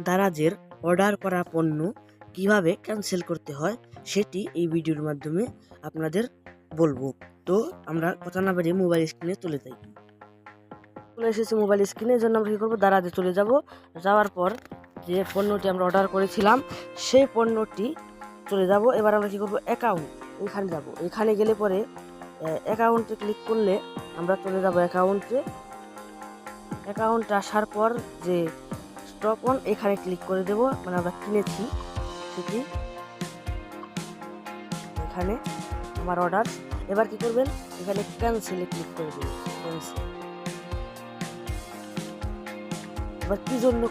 দারাজের order করা পণ্য কিভাবে ক্যান্সেল করতে হয় সেটি এই ভিডিওর মাধ্যমে আপনাদের বলবো। তো আমরা কথা না বাড়িয়ে মোবাইল স্ক্রিনে চলে যাই। চলে এসেছি মোবাইল স্ক্রিনের জন্য আমরা কী করবো, দারাজে চলে যাব। যাওয়ার পর যে পণ্যটি আমরা অর্ডার করেছিলাম সেই পণ্যটি চলে যাব। এবার আমরা কী করবো, অ্যাকাউন্ট এখানে যাব। এখানে গেলে পরে অ্যাকাউন্টে ক্লিক করলে আমরা চলে যাব অ্যাকাউন্টে আসার পর যে স্টক অন এখানে ক্লিক করে দেব, মানে আমরা কিনেছি সেটি এখানে আমার অর্ডার। এবার কি করবেন, এখানে ক্যান্সেলে ক্লিক করে দেবেন। ক্যান্সেল। এবার কি জন্য